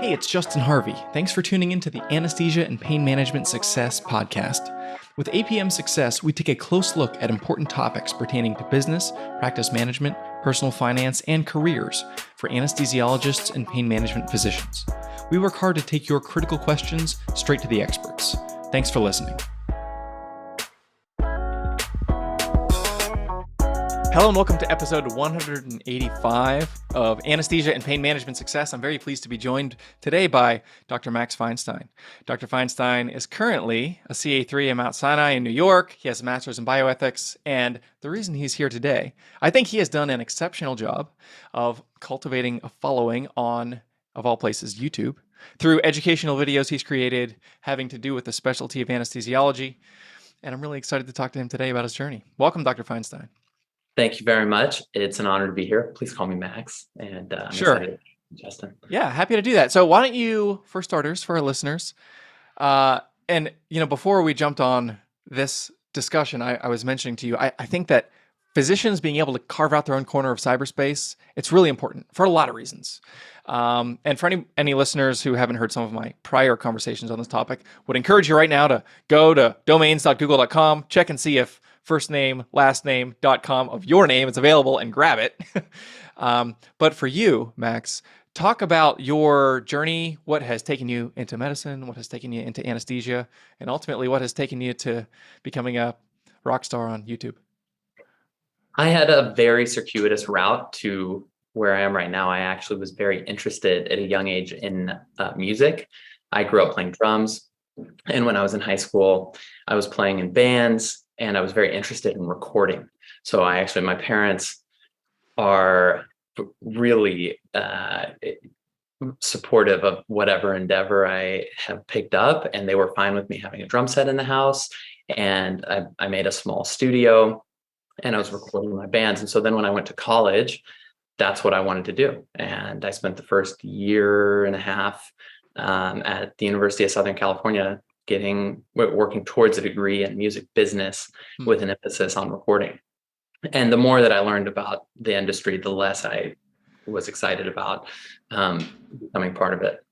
Hey, it's Justin Harvey. Thanks for tuning into the Anesthesia and Pain Management Success podcast. With APM Success, we take a close look at important topics pertaining to business, practice management, personal finance, and careers for anesthesiologists and pain management physicians. We work hard to take your critical questions straight to the experts. Thanks for listening. Hello and welcome to episode 185 of Anesthesia and Pain Management Success. I'm very pleased to be joined today by Dr. Max Feinstein. Dr. Feinstein is currently a CA3 at Mount Sinai in New York. He has a master's in bioethics, and the reason he's here today, I think he has done an exceptional job of cultivating a following on, of all places, YouTube, through educational videos he's created having to do with the specialty of anesthesiology. And I'm really excited to talk to him today about his journey. Welcome, Dr. Feinstein. Thank you very much. It's an honor to be here. Please call me Max. And I'm Sure. excited, Justin. Yeah, happy to do that. So why don't you, for starters, for our listeners, before we jumped on this discussion, I was mentioning to you, I think that physicians being able to carve out their own corner of cyberspace, it's really important for a lot of reasons. And for any listeners who haven't heard some of my prior conversations on this topic, would encourage you right now to go to domains.google.com, check and see if first name, last name.com of your name is available and grab it. But for you, Max, talk about your journey, what has taken you into medicine, what has taken you into anesthesia, and ultimately what has taken you to becoming a rock star on YouTube. I had a very circuitous route to where I am right now. I actually was very interested at a young age in music. I grew up playing drums. And when I was in high school, I was playing in bands and I was very interested in recording. So my parents are really supportive of whatever endeavor I have picked up. And they were fine with me having a drum set in the house. And I made a small studio and I was recording my bands. And so then when I went to college, that's what I wanted to do. And I spent the first year and a half at the University of Southern California working towards a degree in music business with an emphasis on recording. And the more that I learned about the industry, the less I was excited about becoming part of it.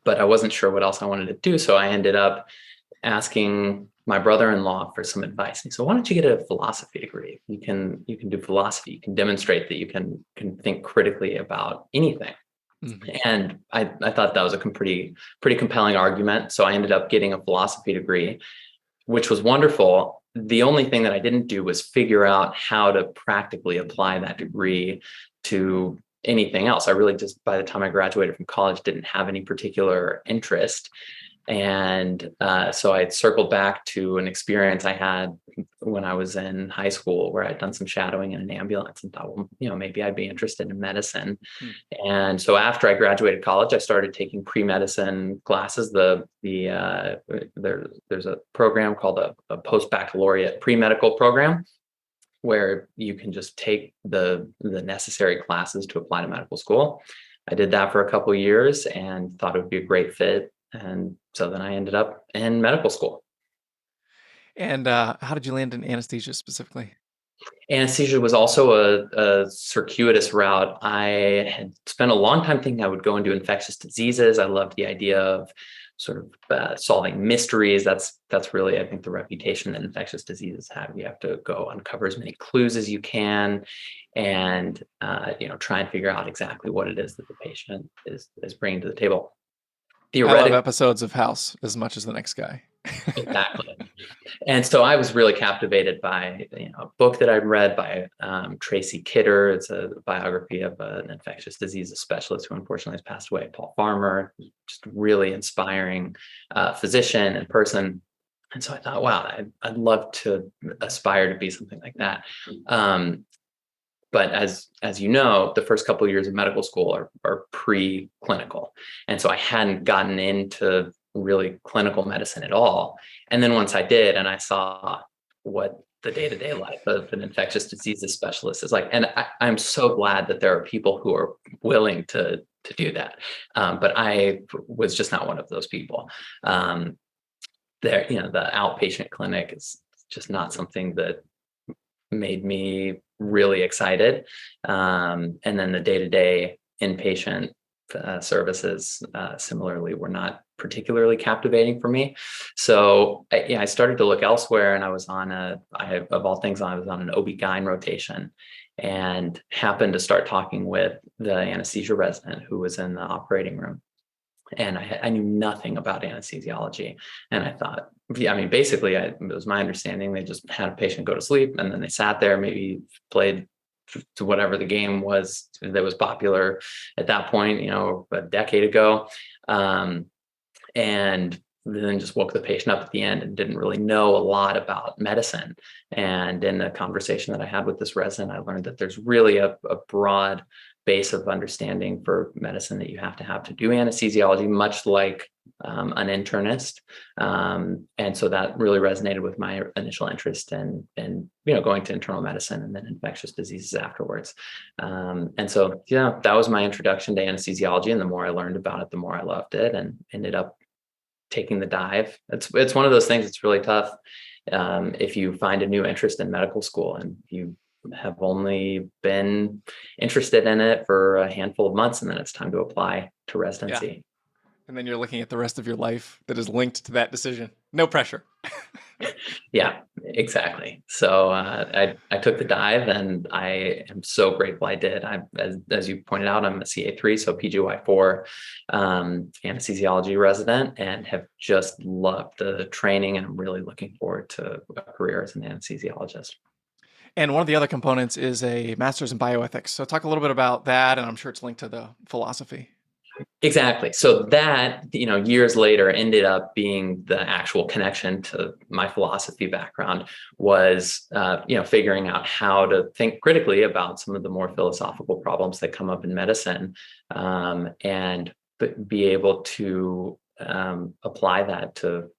But I wasn't sure what else I wanted to do. So I ended up asking my brother-in-law for some advice. He said, why don't you get a philosophy degree? You can do philosophy. You can demonstrate that you can think critically about anything. Mm-hmm. And I thought that was a pretty compelling argument. So I ended up getting a philosophy degree, which was wonderful. The only thing that I didn't do was figure out how to practically apply that degree to anything else. I really just, by the time I graduated from college, didn't have any particular interest. And so I circled back to an experience I had when I was in high school where I'd done some shadowing in an ambulance and thought, well, maybe I'd be interested in medicine. And so after I graduated college, I started taking pre-medicine classes. There's a program called a post-baccalaureate pre-medical program where you can just take the necessary classes to apply to medical school. I did that for a couple of years and thought it would be a great fit. And so then I ended up in medical school. And how did you land in anesthesia specifically? Anesthesia was also a circuitous route. I had spent a long time thinking I would go into infectious diseases. I loved the idea of sort of solving mysteries. That's really, I think, the reputation that infectious diseases have. You have to go uncover as many clues as you can and try and figure out exactly what it is that the patient is bringing to the table. I love episodes of House as much as the next guy. Exactly. And so I was really captivated by a book that I'd read by Tracy Kidder. It's a biography of an infectious diseases specialist who unfortunately has passed away, Paul Farmer, just really inspiring physician and person. And so I thought, wow, I'd love to aspire to be something like that. But as you know, the first couple of years of medical school are pre-clinical. And so I hadn't gotten into really clinical medicine at all. And then once I did, and I saw what the day-to-day life of an infectious diseases specialist is like, and I'm so glad that there are people who are willing to do that. But I was just not one of those people. The outpatient clinic is just not something that made me really excited. And then the day-to-day inpatient services similarly were not particularly captivating for me. So I started to look elsewhere, and I was on of all things, I was on an OB-GYN rotation, and happened to start talking with the anesthesia resident who was in the operating room. And I knew nothing about anesthesiology. And I thought, I mean, basically, it was my understanding they just had a patient go to sleep, and then they sat there, maybe played to whatever the game was that was popular at that point, a decade ago. And then just woke the patient up at the end and didn't really know a lot about medicine. And in the conversation that I had with this resident, I learned that there's really a broad base of understanding for medicine that you have to do anesthesiology, much like an internist. And so that really resonated with my initial interest in going to internal medicine and then infectious diseases afterwards. And so, that was my introduction to anesthesiology. And the more I learned about it, the more I loved it, and ended up taking the dive. It's one of those things that's really tough. If you find a new interest in medical school and you have only been interested in it for a handful of months, and then it's time to apply to residency. Yeah. And then you're looking at the rest of your life that is linked to that decision. No pressure. Yeah, exactly. So I took the dive, and I am so grateful I did. As you pointed out, I'm a CA3, so PGY4 anesthesiology resident, and have just loved the training, and I'm really looking forward to a career as an anesthesiologist. And one of the other components is a master's in bioethics. So talk a little bit about that, and I'm sure it's linked to the philosophy. Exactly. So that, years later ended up being the actual connection to my philosophy background, was, figuring out how to think critically about some of the more philosophical problems that come up in medicine, and be able to apply that to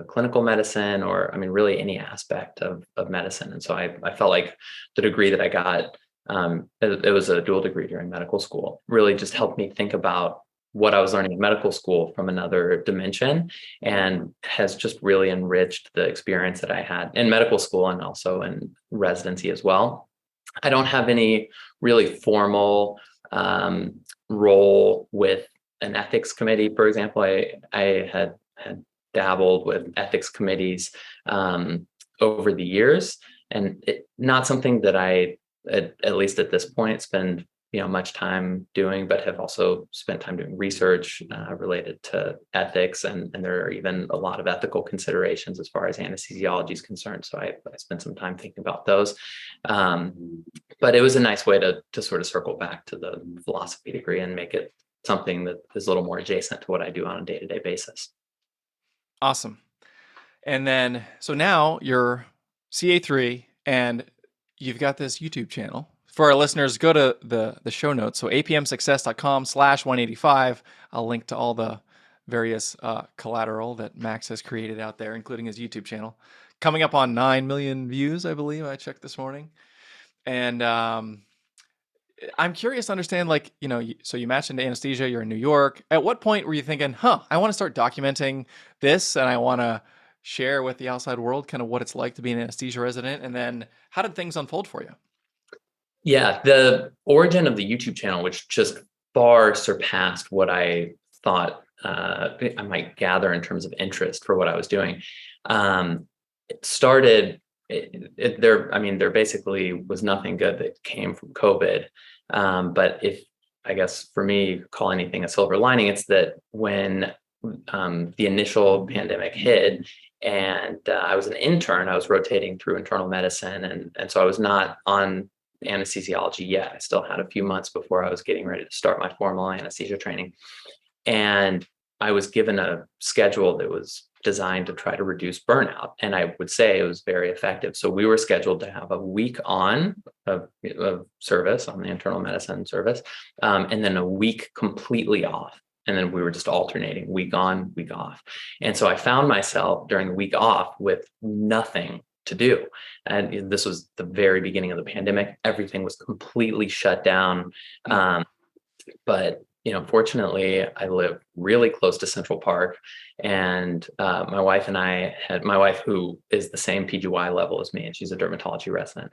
clinical medicine, or, really any aspect of medicine. And so I felt like the degree that I got, it was a dual degree during medical school, really just helped me think about what I was learning in medical school from another dimension, and has just really enriched the experience that I had in medical school and also in residency as well. I don't have any really formal role with an ethics committee, for example. I had dabbled with ethics committees over the years, and not something that I, at least at this point, spend much time doing, but have also spent time doing research related to ethics, and there are even a lot of ethical considerations as far as anesthesiology is concerned. So I spent some time thinking about those, but it was a nice way to sort of circle back to the philosophy degree and make it something that is a little more adjacent to what I do on a day-to-day basis. Awesome. And then, so now you're CA3, and you've got this YouTube channel. For our listeners, go to the show notes. So apmsuccess.com/185. I'll link to all the various collateral that Max has created out there, including his YouTube channel. Coming up on 9 million views, I believe. I checked this morning. And I'm curious to understand, so you mentioned anesthesia, you're in New York. At what point were you thinking, I want to start documenting this, and I want to share with the outside world kind of what it's like to be an anesthesia resident? And then how did things unfold for you? Yeah, the origin of the YouTube channel, which just far surpassed what I thought I might gather in terms of interest for what I was doing, it started. There basically was nothing good that came from COVID. But if, I guess, for me, call anything a silver lining, it's that when the initial pandemic hit, and I was an intern, I was rotating through internal medicine, and so I was not on anesthesiology yet. I still had a few months before I was getting ready to start my formal anesthesia training. And I was given a schedule that was designed to try to reduce burnout. And I would say it was very effective. So we were scheduled to have a week on of service on the internal medicine service, and then a week completely off. And then we were just alternating week on, week off. And so I found myself during the week off with nothing to do. And this was the very beginning of the pandemic. Everything was completely shut down. But fortunately, I live really close to Central Park, and my wife and I had my wife, who is the same PGY level as me, and she's a dermatology resident.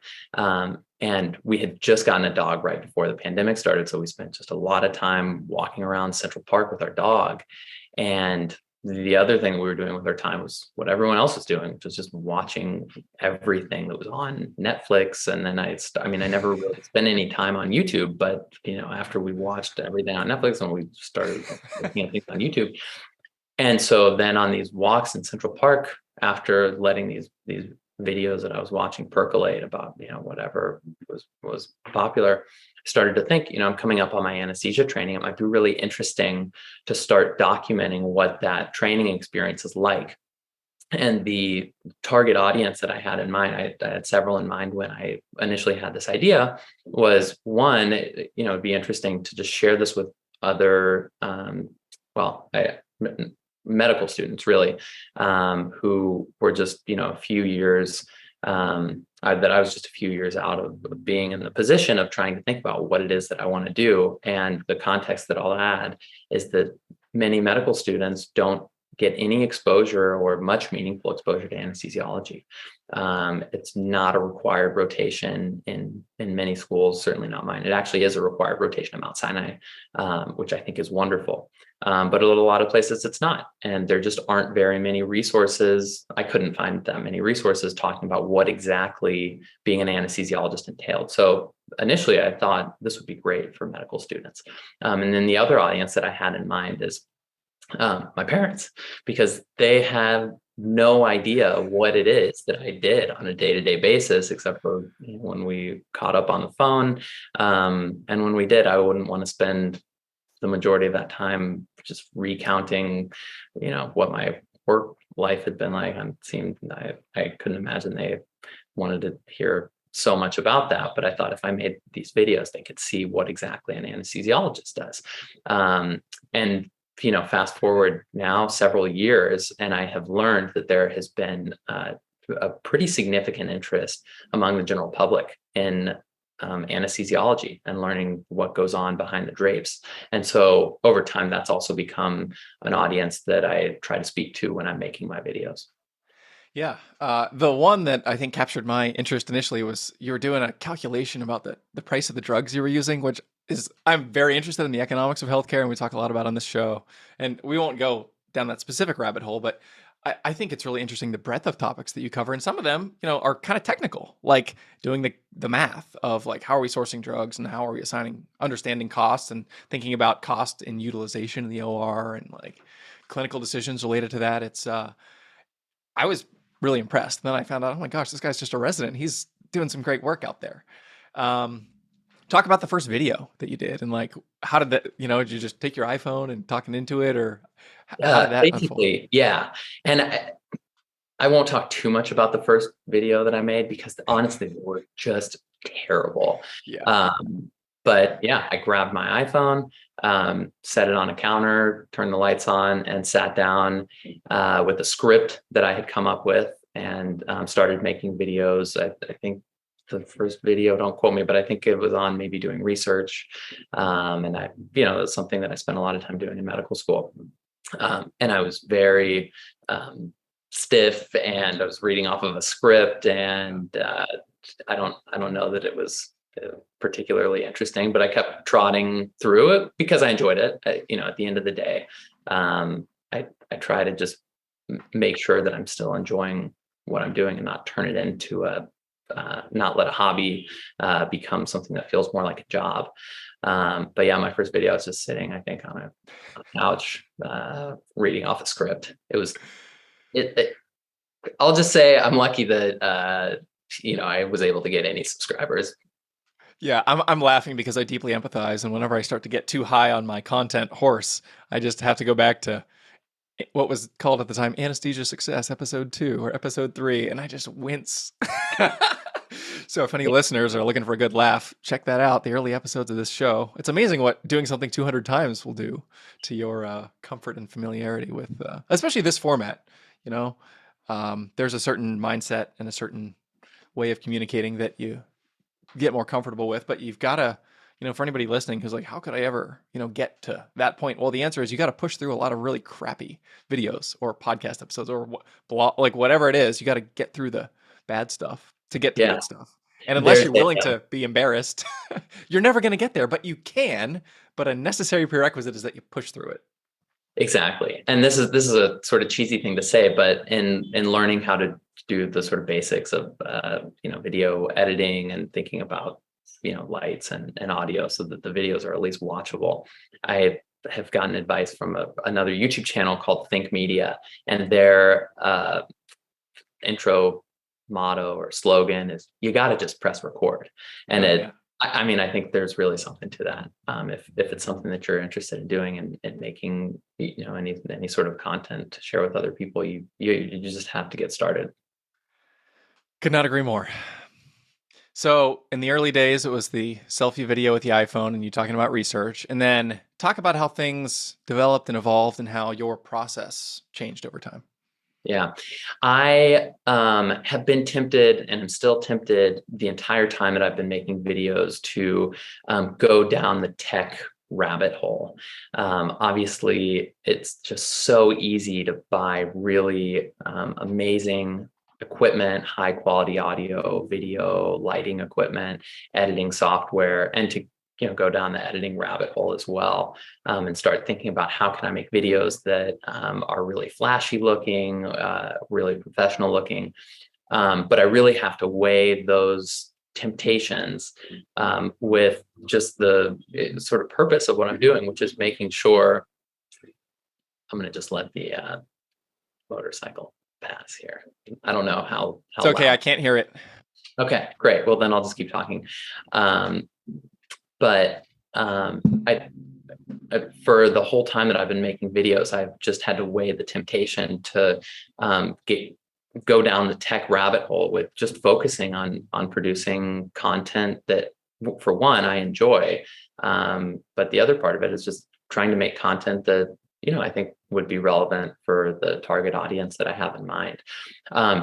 And we had just gotten a dog right before the pandemic started, so we spent just a lot of time walking around Central Park with our dog. And the other thing we were doing with our time was what everyone else was doing, which was just watching everything that was on Netflix. And then I never really spent any time on YouTube, but after we watched everything on Netflix and we started looking at things on YouTube. And so then on these walks in Central Park, after letting these videos that I was watching percolate about whatever was popular, I started to think, I'm coming up on my anesthesia training. It might be really interesting to start documenting what that training experience is like. And the target audience that I had in mind, I had several in mind when I initially had this idea, was one, it'd be interesting to just share this with other, medical students, really, who were just, a few years, that I was just a few years out of being in the position of trying to think about what it is that I want to do. And the context that I'll add is that many medical students don't get any exposure or much meaningful exposure to anesthesiology. It's not a required rotation in many schools, certainly not mine. It actually is a required rotation at Mount Sinai, which I think is wonderful. But a lot of places it's not. And there just aren't very many resources. I couldn't find that many resources talking about what exactly being an anesthesiologist entailed. So initially I thought this would be great for medical students. And then the other audience that I had in mind is my parents, because they have no idea what it is that I did on a day-to-day basis, except for when we caught up on the phone. And when we did, I wouldn't want to spend the majority of that time just recounting, what my work life had been like. I couldn't imagine they wanted to hear so much about that. But I thought if I made these videos, they could see what exactly an anesthesiologist does. And fast forward now several years, and I have learned that there has been a pretty significant interest among the general public in anesthesiology and learning what goes on behind the drapes. And so over time, that's also become an audience that I try to speak to when I'm making my videos. Yeah. The one that I think captured my interest initially was you were doing a calculation about the price of the drugs you were using, which is, I'm very interested in the economics of healthcare, and we talk a lot about on this show. And we won't go down that specific rabbit hole, but I think it's really interesting the breadth of topics that you cover. And some of them, are kind of technical, like doing the math of like how are we sourcing drugs and how are we understanding costs and thinking about cost and utilization in the OR and like clinical decisions related to that. I was really impressed. Then I found out, oh my gosh, this guy's just a resident. He's doing some great work out there. Talk about the first video that you did and like, how did that, did you just take your iPhone and talking into it, or how did that unfold? Basically, yeah. And I won't talk too much about the first video that I made because honestly, they were just terrible. Yeah. But yeah, I grabbed my iPhone, set it on a counter, turned the lights on, and sat down with a script that I had come up with, and started making videos. I think the first video, don't quote me, but I think it was on maybe doing research. And it's something that I spent a lot of time doing in medical school. And I was very stiff, and I was reading off of a script, and I don't know that it was particularly interesting, but I kept trotting through it because I enjoyed it. At the end of the day, I try to just make sure that I'm still enjoying what I'm doing and not turn it into not let a hobby become something that feels more like a job. But yeah, my first video, I was just sitting, I think, on a couch, reading off a script. I'll just say I'm lucky that, I was able to get any subscribers. Yeah, I'm laughing because I deeply empathize, and whenever I start to get too high on my content horse, I just have to go back to what was called at the time Anesthesia Success Episode 2 or Episode 3, and I just wince. So if any listeners are looking for a good laugh, check that out, the early episodes of this show. It's amazing what doing something 200 times will do to your comfort and familiarity with, especially this format. There's a certain mindset and a certain way of communicating that you get more comfortable with, but you've got to for anybody listening who's like, how could I ever, get to that point? Well, the answer is you got to push through a lot of really crappy videos or podcast episodes or like whatever it is. You got to get through the bad stuff to get to the Yeah. good stuff. And unless There's you're willing to be embarrassed, you're never going to get there, but you can. But a necessary prerequisite is that you push through it. Exactly. And this is a sort of cheesy thing to say, but in learning how to do the sort of basics of video editing and thinking about lights and audio so that the videos are at least watchable, I have gotten advice from another YouTube channel called Think Media, and their intro motto or slogan is, you got to just press record. And I mean, I think there's really something to that. If it's something that you're interested in doing and making, any sort of content to share with other people, you just have to get started. Could not agree more. So in the early days, it was the selfie video with the iPhone and you talking about research, and then talk about how things developed and evolved and how your process changed over time. Yeah, I have been tempted, and I'm still tempted the entire time that I've been making videos, to go down the tech rabbit hole. Obviously, it's just so easy to buy really amazing equipment, high quality audio, video, lighting equipment, editing software, and to go down the editing rabbit hole as well, and start thinking about how can I make videos that are really flashy looking, really professional looking. But I really have to weigh those temptations with just the sort of purpose of what I'm doing, which is making sure. I'm going to just let the motorcycle pass here. I don't know how It's okay. loud. I can't hear it. Okay, great. Well, then I'll just keep talking. But for the whole time that I've been making videos, I've just had to weigh the temptation to go down the tech rabbit hole with just focusing on producing content that, for one, I enjoy. But the other part of it is just trying to make content that I think would be relevant for the target audience that I have in mind.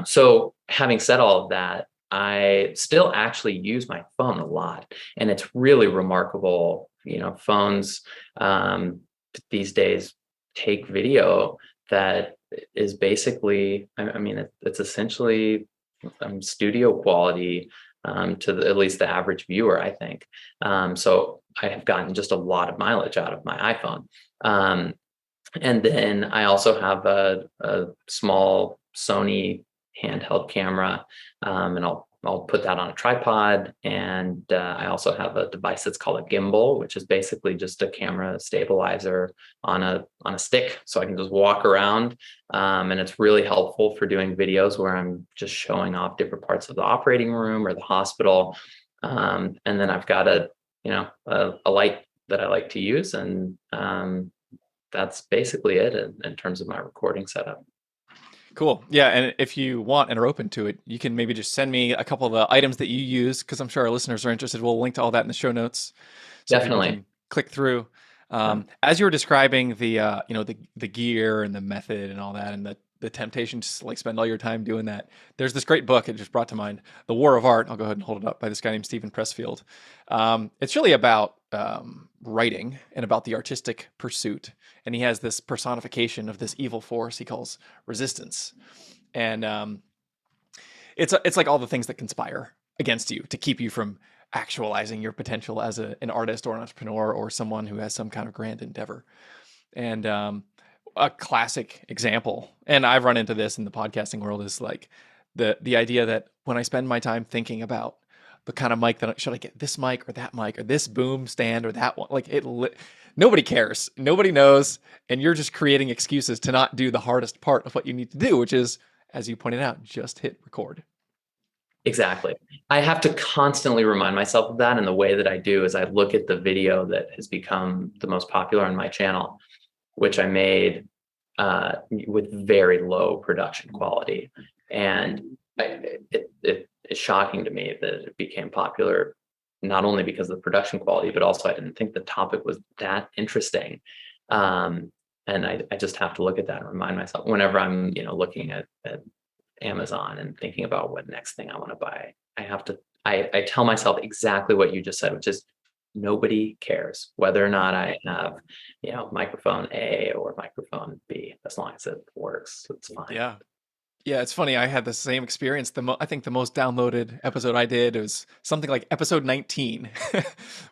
So having said all of that, I still actually use my phone a lot, and it's really remarkable. Phones these days take video that is basically, I mean, it's essentially studio quality to at least the average viewer, I think. So I have gotten just a lot of mileage out of my iPhone. And then I also have a small Sony handheld camera, and I'll put that on a tripod. And I also have a device that's called a gimbal, which is basically just a camera stabilizer on a stick, so I can just walk around. And it's really helpful for doing videos where I'm just showing off different parts of the operating room or the hospital. And then I've got a light that I like to use, and that's basically it in terms of my recording setup. Cool. Yeah. And if you want and are open to it, you can maybe just send me a couple of the items that you use, because I'm sure our listeners are interested. We'll link to all that in the show notes, so people Definitely. can click through. As you were describing the the gear and the method and all that, and the temptation to like spend all your time doing that, there's this great book it just brought to mind, The War of Art. I'll go ahead and hold it up, by this guy named Stephen Pressfield. It's really about writing and about the artistic pursuit, and he has this personification of this evil force he calls resistance, and it's like all the things that conspire against you to keep you from actualizing your potential as an artist or an entrepreneur or someone who has some kind of grand endeavor. And a classic example, and I've run into this in the podcasting world, is like the idea that when I spend my time thinking about the kind of mic should I get, this mic or that mic or this boom stand or that one, like nobody cares, nobody knows, and you're just creating excuses to not do the hardest part of what you need to do, which is, as you pointed out, just hit record. Exactly. I have to constantly remind myself of that. And the way that I do is I look at the video that has become the most popular on my channel, which I made with very low production quality. And it is shocking to me that it became popular, not only because of the production quality, but also I didn't think the topic was that interesting. And I just have to look at that and remind myself whenever I'm, looking at Amazon and thinking about what next thing I want to buy. I tell myself exactly what you just said, which is, nobody cares whether or not I have, microphone A or microphone B, as long as it works, it's fine. Yeah. Yeah, it's funny. I had the same experience. I think the most downloaded episode I did was something like episode 19,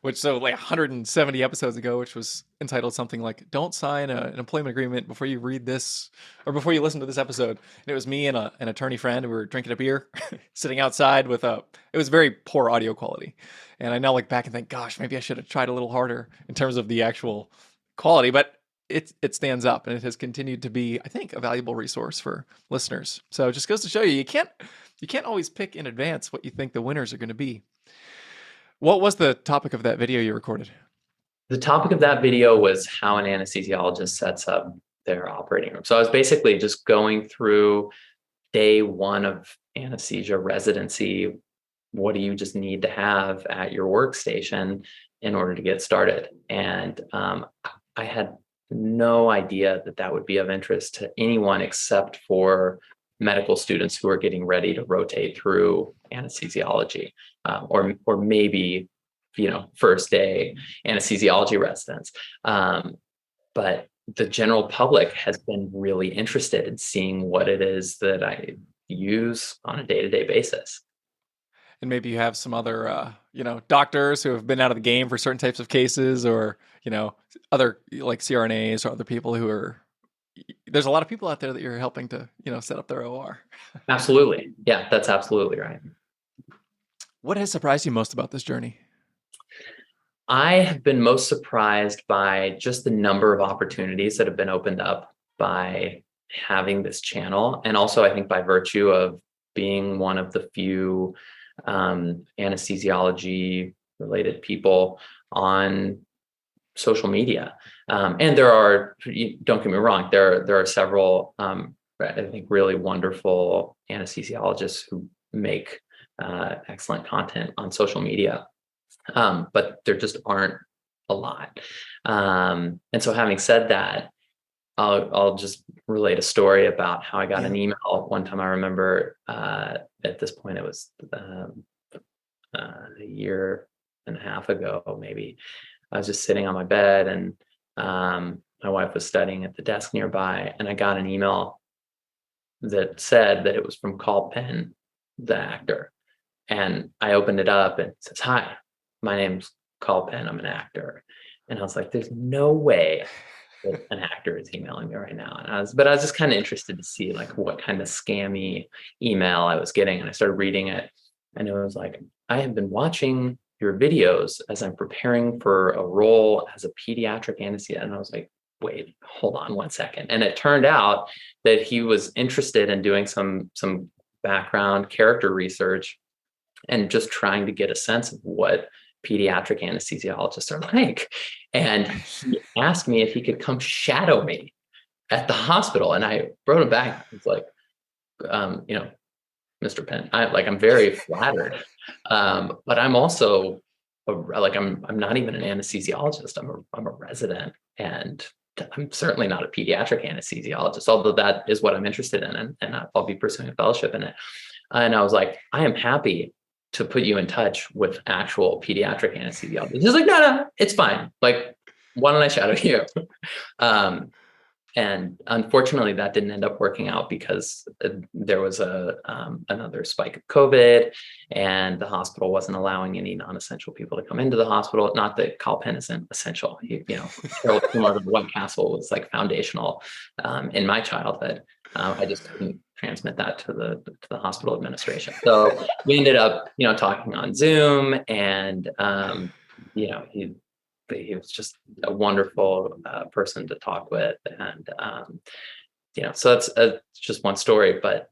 which so like 170 episodes ago, which was entitled something like "Don't sign an employment agreement before you read this or before you listen to this episode." And it was me and an attorney friend. We were drinking a beer, sitting outside with a. It was very poor audio quality, and I now look back and think, gosh, maybe I should have tried a little harder in terms of the actual quality, but it stands up and it has continued to be, I think, a valuable resource for listeners. So it just goes to show you can't always pick in advance what you think the winners are going to be. What was the topic of that video you recorded? The topic of that video was how an anesthesiologist sets up their operating room. So I was basically just going through day one of anesthesia residency. What do you just need to have at your workstation in order to get started? And I had no idea that that would be of interest to anyone except for medical students who are getting ready to rotate through anesthesiology, or maybe first day anesthesiology residents. But the general public has been really interested in seeing what it is that I use on a day-to-day basis. And maybe you have some other, doctors who have been out of the game for certain types of cases, or other like CRNAs or other people who are. There's a lot of people out there that you're helping to, set up their OR. Absolutely. Yeah, that's absolutely right. What has surprised you most about this journey? I have been most surprised by just the number of opportunities that have been opened up by having this channel. And also, I think by virtue of being one of the few anesthesiology related people on social media. And there are, don't get me wrong, there are several, I think, really wonderful anesthesiologists who make excellent content on social media. But there just aren't a lot. And so having said that, I'll just relate a story about how I got an email. One time I remember, at this point, it was a year and a half ago, maybe. I was just sitting on my bed, and my wife was studying at the desk nearby, and I got an email that said that it was from Carl Penn, the actor. And I opened it up, and it says, "Hi, my name's Carl Penn. I'm an actor." And I was like, "There's no way that an actor is emailing me right now." And I was just kind of interested to see like what kind of scammy email I was getting. And I started reading it, and it was like, "I have been watching your videos as I'm preparing for a role as a pediatric anesthesiologist." And I was like, "Wait, hold on one second." And it turned out that he was interested in doing some background character research and just trying to get a sense of what pediatric anesthesiologists are like. And he asked me if he could come shadow me at the hospital. And I wrote him back. It's like, "Mr. Penn, I'm very flattered. But I'm also I'm not even an anesthesiologist. I'm a resident, and I'm certainly not a pediatric anesthesiologist, although that is what I'm interested in, and I'll be pursuing a fellowship in it." And I was like, "I am happy to put you in touch with actual pediatric anesthesiologists." He's like, "No, it's fine. Like, why don't I shadow you?" And unfortunately, that didn't end up working out because there was another spike of COVID, and the hospital wasn't allowing any non-essential people to come into the hospital. Not that Carl Penn isn't essential. Harold Kumar of White Castle was like foundational in my childhood. I just couldn't transmit that to the hospital administration. So we ended up, talking on Zoom, and he was just a wonderful person to talk with. And, so that's just one story, but,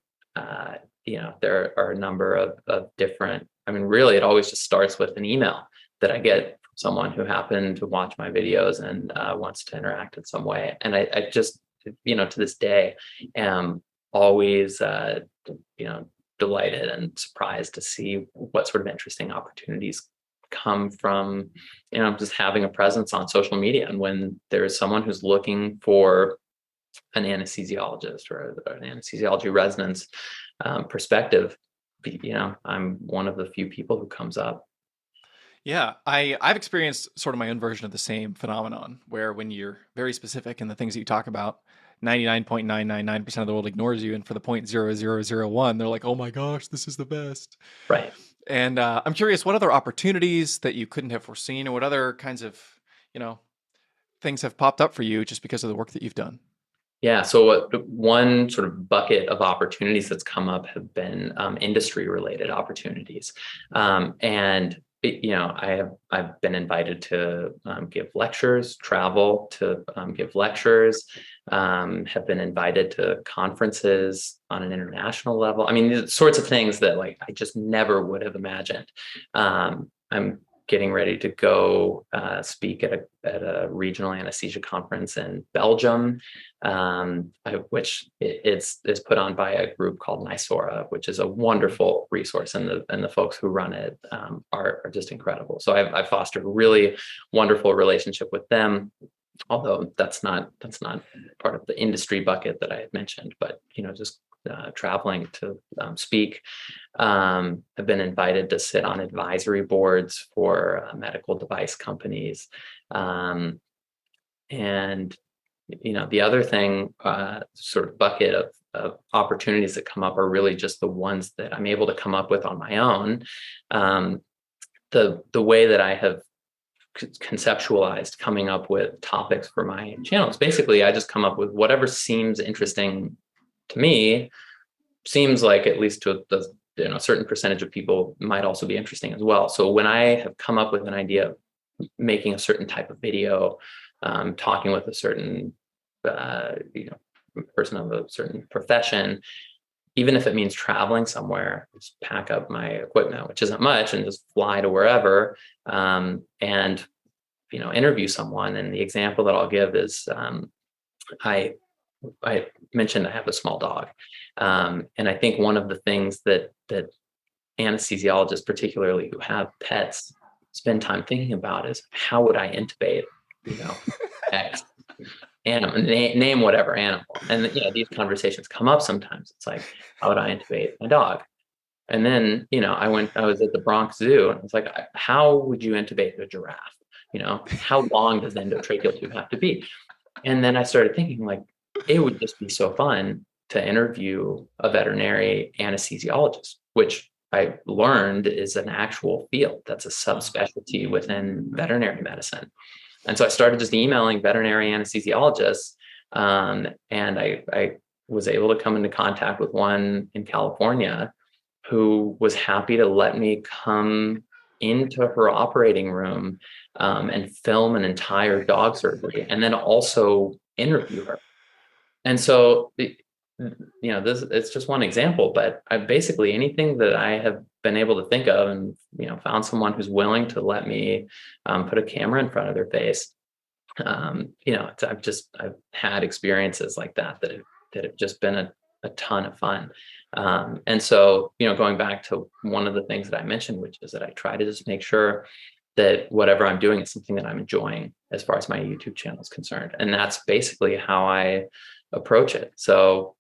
there are a number of different, really, it always just starts with an email that I get from someone who happened to watch my videos and wants to interact in some way. And I just, to this day, am always, delighted and surprised to see what sort of interesting opportunities come from just having a presence on social media. And when there's someone who's looking for an anesthesiologist or an anesthesiology residence perspective, I'm one of the few people who comes up. Yeah, I've experienced sort of my own version of the same phenomenon where when you're very specific in the things that you talk about, 99.999% of the world ignores you, and for the 0.0001, they're like, "Oh my gosh, this is the best." Right. And I'm curious, what other opportunities that you couldn't have foreseen, or what other kinds of, you know, things have popped up for you just because of the work that you've done? Yeah. So one sort of bucket of opportunities that's come up have been industry related opportunities, and I've been invited to give lectures, travel to give lectures, have been invited to conferences on an international level. I mean, the sorts of things that like I just never would have imagined. I'm getting ready to go speak at a regional anesthesia conference in Belgium, which is put on by a group called NYSORA, which is a wonderful resource, and the folks who run it are just incredible. So I've fostered a really wonderful relationship with them. Although that's not part of the industry bucket that I had mentioned, but just traveling to speak. I've been invited to sit on advisory boards for medical device companies. And the other thing, sort of bucket of opportunities that come up are really just the ones that I'm able to come up with on my own. The way that I have conceptualized coming up with topics for my channels, basically I just come up with whatever seems interesting to me, seems like at least to a certain percentage of people might also be interesting as well. So when I have come up with an idea of making a certain type of video, talking with a certain person of a certain profession, even if it means traveling somewhere, just pack up my equipment, which isn't much, and just fly to wherever, and interview someone. And the example that I'll give is I mentioned I have a small dog, and I think one of the things that anesthesiologists, particularly who have pets, spend time thinking about is how would I intubate, X animal, name whatever animal. And these conversations come up sometimes. It's like, how would I intubate my dog? And then, I was at the Bronx Zoo, and I was like, how would you intubate a giraffe? How long does the endotracheal tube have to be? And then I started thinking, like, it would just be so fun to interview a veterinary anesthesiologist, which I learned is an actual field. That's a subspecialty within veterinary medicine. And so I started just emailing veterinary anesthesiologists, and I was able to come into contact with one in California who was happy to let me come into her operating room and film an entire dog surgery, and then also interview her. And so, this it's just one example, but I basically anything that I have been able to think of, and found someone who's willing to let me put a camera in front of their face. I've had experiences like that have just been a ton of fun. And so, going back to one of the things that I mentioned, which is that I try to just make sure that whatever I'm doing is something that I'm enjoying as far as my YouTube channel is concerned. And that's basically how I approach it. So,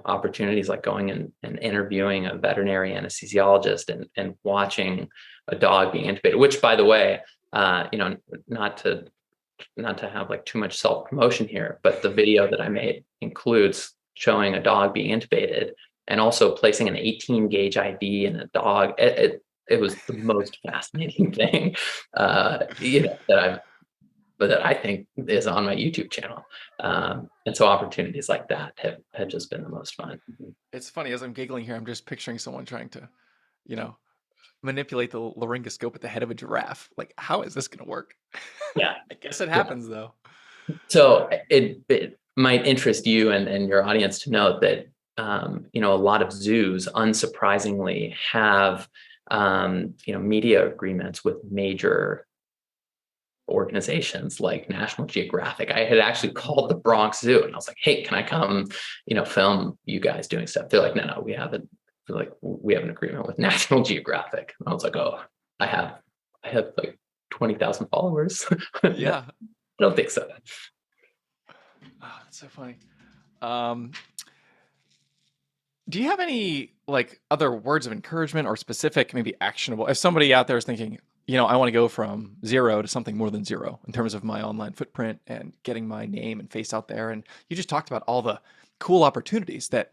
opportunities like going and interviewing a veterinary anesthesiologist and watching a dog being intubated, which, by the way, not to have like too much self-promotion here, but the video that I made includes showing a dog being intubated and also placing an 18 gauge IV in a dog. It was the most fascinating thing, that I think is on my YouTube channel. And so opportunities like that have just been the most fun. It's funny, as I'm giggling here, I'm just picturing someone trying to, you know, manipulate the laryngoscope at the head of a giraffe. Like, how is this going to work? Yeah. I guess it Yeah. happens though. So it might interest you and your audience to know that, a lot of zoos, unsurprisingly, have, media agreements with major organizations like National Geographic. I had actually called the Bronx Zoo and I was like, hey, can I come, film you guys doing stuff? They're like, no, we haven't. They're like, we have an agreement with National Geographic. And I was like, oh, I have like 20,000 followers. Yeah. I don't think so. Oh, that's so funny. Um, Do you have any like other words of encouragement or specific, maybe actionable? If somebody out there is thinking, I want to go from zero to something more than zero in terms of my online footprint and getting my name and face out there, and you just talked about all the cool opportunities that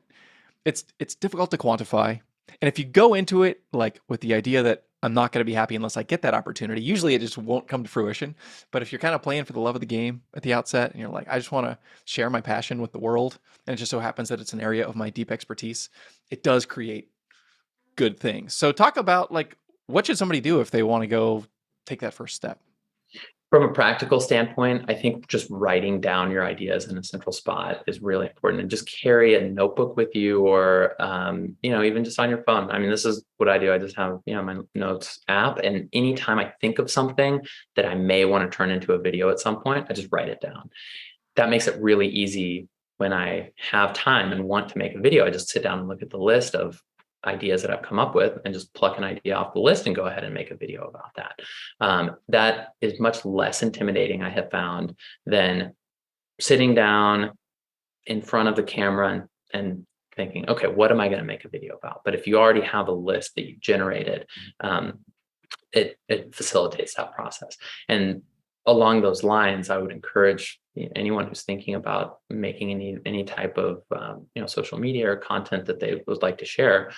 it's difficult to quantify. And if you go into it like with the idea that I'm not going to be happy unless I get that opportunity, usually it just won't come to fruition. But if you're kind of playing for the love of the game at the outset and you're like, I just want to share my passion with the world, and it just so happens that it's an area of my deep expertise, it does create good things. So talk about like what should somebody do if they want to go take that first step? From a practical standpoint, I think just writing down your ideas in a central spot is really important, and just carry a notebook with you, or even just on your phone. I mean, this is what I do. I just have my notes app, and anytime I think of something that I may want to turn into a video at some point, I just write it down. That makes it really easy when I have time and want to make a video. I just sit down and look at the list of ideas that I've come up with and just pluck an idea off the list and go ahead and make a video about that. That is much less intimidating, I have found, than sitting down in front of the camera and thinking, okay, what am I going to make a video about? But if you already have a list that you generated, it facilitates that process. And along those lines, I would encourage anyone who's thinking about making any type of social media or content that they would like to share,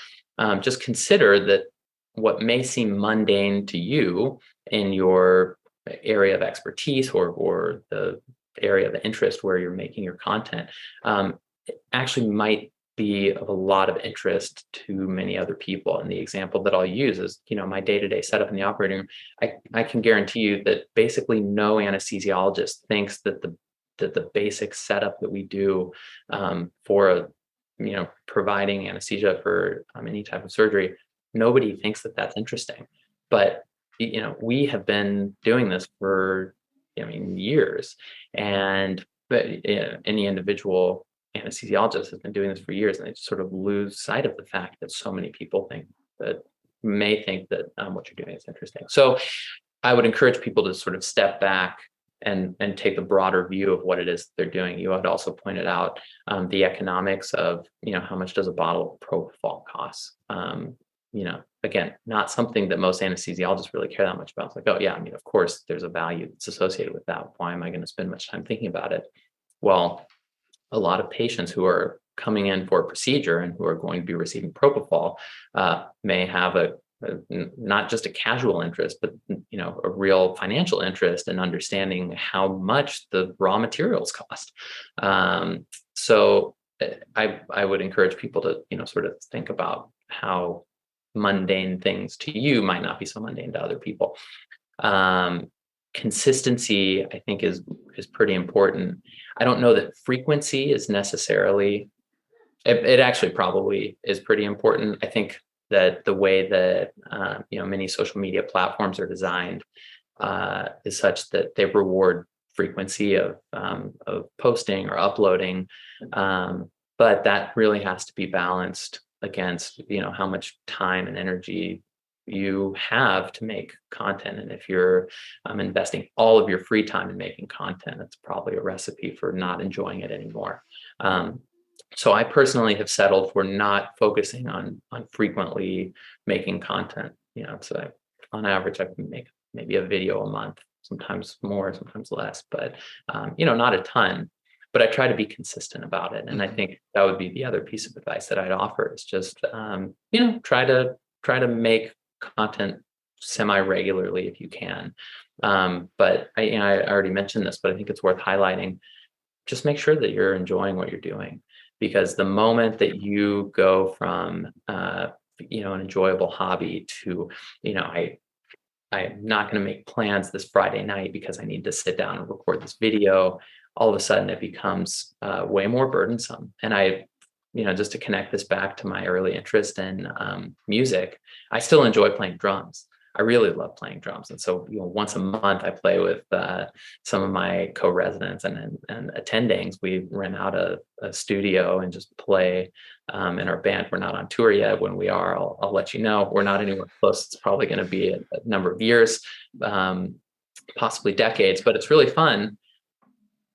just consider that what may seem mundane to you in your area of expertise, or the area of interest where you're making your content, actually might be of a lot of interest to many other people. And the example that I'll use is, my day-to-day setup in the operating room. I can guarantee you that basically no anesthesiologist thinks that the basic setup that we do for providing anesthesia for any type of surgery, nobody thinks that that's interesting. But we have been doing this for years, and any individual anesthesiologist has been doing this for years, and they just sort of lose sight of the fact that so many people may think that what you're doing is interesting. So I would encourage people to sort of step back and take the broader view of what it is they're doing. You had also pointed out the economics of how much does a bottle of propofol cost. Again, not something that most anesthesiologists really care that much about. It's like, oh yeah, of course there's a value that's associated with that. Why am I going to spend much time thinking about it? Well, a lot of patients who are coming in for a procedure and who are going to be receiving propofol may have not just a casual interest, but a real financial interest in understanding how much the raw materials cost. So I would encourage people to sort of think about how mundane things to you might not be so mundane to other people. Consistency, I think, is pretty important. I don't know that frequency is necessarily. It actually probably is pretty important. I think that the way that many social media platforms are designed is such that they reward frequency of posting or uploading, but that really has to be balanced against how much time and energy you have to make content. And if you're investing all of your free time in making content, it's probably a recipe for not enjoying it anymore. So I personally have settled for not focusing on frequently making content. So on average, I can make maybe a video a month, sometimes more, sometimes less, but not a ton. But I try to be consistent about it. And I think that would be the other piece of advice that I'd offer is just try to make content semi-regularly if you can. But I already mentioned this, but I think it's worth highlighting. Just make sure that you're enjoying what you're doing, because the moment that you go from an enjoyable hobby to I'm not going to make plans this Friday night because I need to sit down and record this video, all of a sudden it becomes way more burdensome. And just to connect this back to my early interest in music, I still enjoy playing drums. I really love playing drums. And so, once a month I play with some of my co-residents and attendings. We rent out a studio and just play in our band. We're not on tour yet. When we are, I'll let you know. We're not anywhere close. It's probably going to be a number of years, possibly decades, but it's really fun.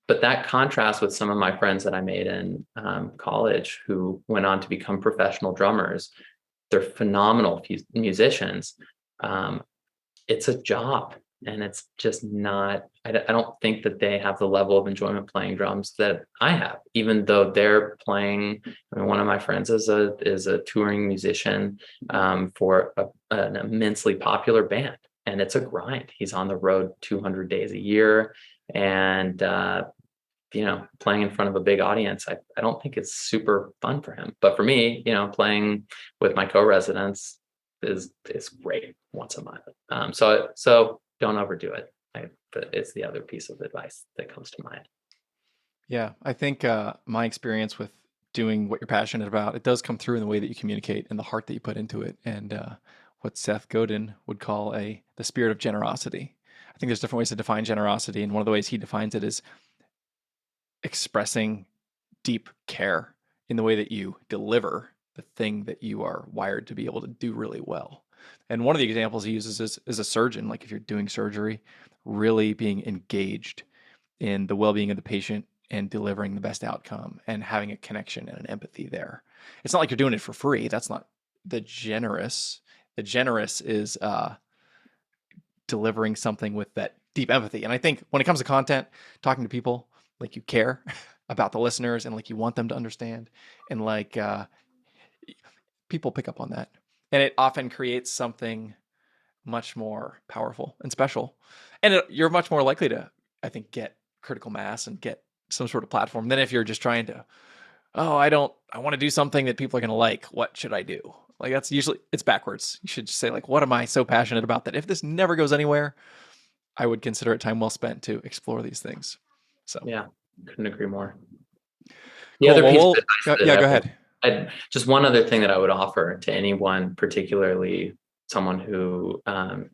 but that contrasts with some of my friends that I made in college who went on to become professional drummers. They're phenomenal musicians. Um, it's a job, and it's just not, I don't think that they have the level of enjoyment playing drums that I have, even though they're playing. I mean, one of my friends is a touring musician for an immensely popular band, and it's a grind. He's on the road 200 days a year, and playing in front of a big audience, I don't think it's super fun for him. But for me, playing with my co-residents is great once a month. So don't overdo it. But it's the other piece of advice that comes to mind. Yeah, I think my experience with doing what you're passionate about, it does come through in the way that you communicate and the heart that you put into it, and what Seth Godin would call the spirit of generosity. I think there's different ways to define generosity, and one of the ways he defines it is expressing deep care in the way that you deliver the thing that you are wired to be able to do really well. And one of the examples he uses is a surgeon, like if you're doing surgery, really being engaged in the well-being of the patient and delivering the best outcome and having a connection and an empathy there. It's not like you're doing it for free. That's not the generous. The generous is delivering something with that deep empathy. And I think when it comes to content, talking to people, like you care about the listeners and like you want them to understand, and like people pick up on that, and it often creates something much more powerful and special, and you're much more likely to, I think, get critical mass and get some sort of platform than if you're just trying to, I want to do something that people are going to like. What should I do? Like that's usually, it's backwards. You should just say like, what am I so passionate about that if this never goes anywhere, I would consider it time well spent to explore these things. So yeah, couldn't agree more. The cool. other piece of advice Go ahead. just one other thing that I would offer to anyone, particularly someone who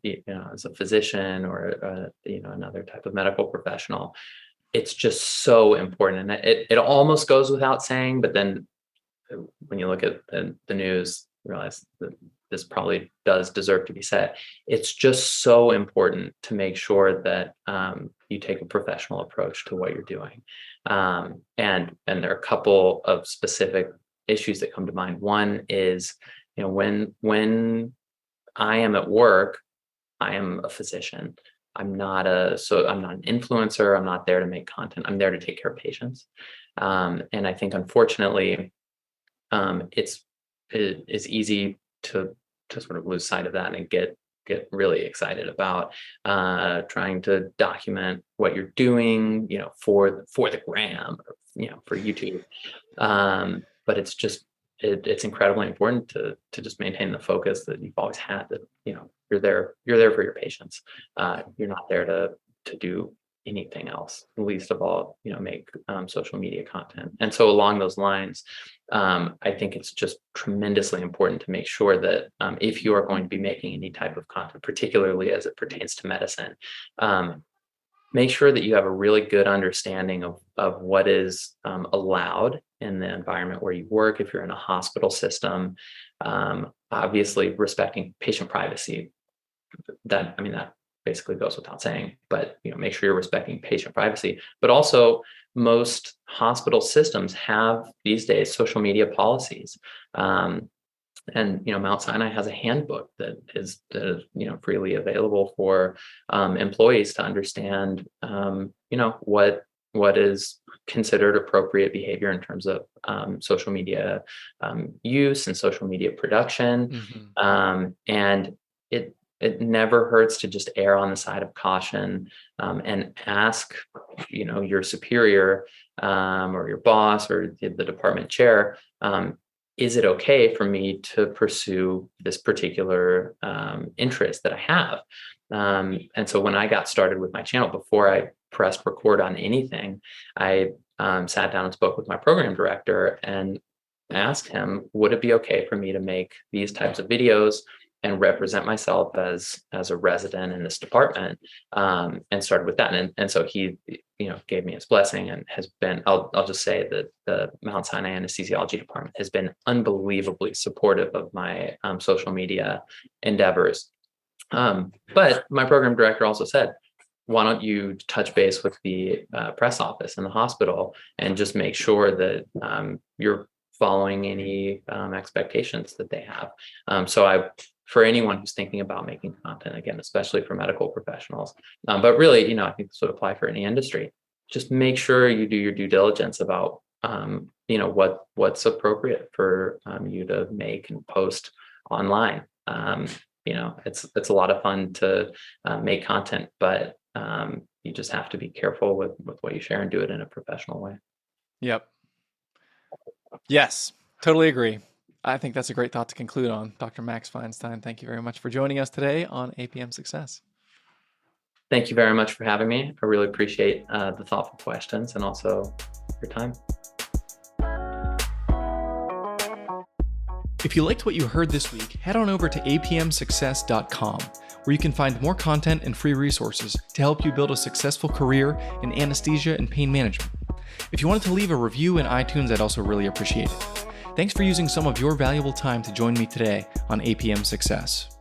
is a physician or another type of medical professional. It's just so important, and it almost goes without saying, but then when you look at the news, you realize that this probably does deserve to be said. It's just so important to make sure that you take a professional approach to what you're doing. And there are a couple of specific issues that come to mind. One is, when I am at work, I am a physician. I'm not an influencer. I'm not there to make content. I'm there to take care of patients. And I think, unfortunately, it is easy to sort of lose sight of that and get really excited about trying to document what you're doing, for the gram, or, for YouTube. But it's just, it's incredibly important to just maintain the focus that you've always had, that, you're there for your patients. You're not there to do anything else, least of all, make social media content. And so along those lines, I think it's just tremendously important to make sure that if you are going to be making any type of content, particularly as it pertains to medicine, make sure that you have a really good understanding of what is allowed in the environment where you work. If you're in a hospital system, obviously respecting patient privacy, that basically goes without saying, but make sure you're respecting patient privacy. But also, most hospital systems have these days social media policies. And Mount Sinai has a handbook that is freely available for employees to understand what is considered appropriate behavior in terms of social media use and social media production. And it never hurts to just err on the side of caution, and ask your superior or your boss or the department chair, is it okay for me to pursue this particular interest that I have? And so when I got started with my channel, before I pressed record on anything, I sat down and spoke with my program director and asked him, would it be okay for me to make these types of videos and represent myself as a resident in this department, and started with that. And so he, gave me his blessing, and has been, I'll just say that the Mount Sinai Anesthesiology Department has been unbelievably supportive of my social media endeavors. But my program director also said, why don't you touch base with the press office in the hospital and just make sure that you're following any expectations that they have. For anyone who's thinking about making content, again, especially for medical professionals, but really, I think this would apply for any industry. Just make sure you do your due diligence about, what's appropriate for you to make and post online. It's a lot of fun to make content, but you just have to be careful with what you share and do it in a professional way. Yep. Yes, totally agree. I think that's a great thought to conclude on. Dr. Max Feinstein, thank you very much for joining us today on APM Success. Thank you very much for having me. I really appreciate the thoughtful questions and also your time. If you liked what you heard this week, head on over to apmsuccess.com, where you can find more content and free resources to help you build a successful career in anesthesia and pain management. If you wanted to leave a review in iTunes, I'd also really appreciate it. Thanks for using some of your valuable time to join me today on APM Success.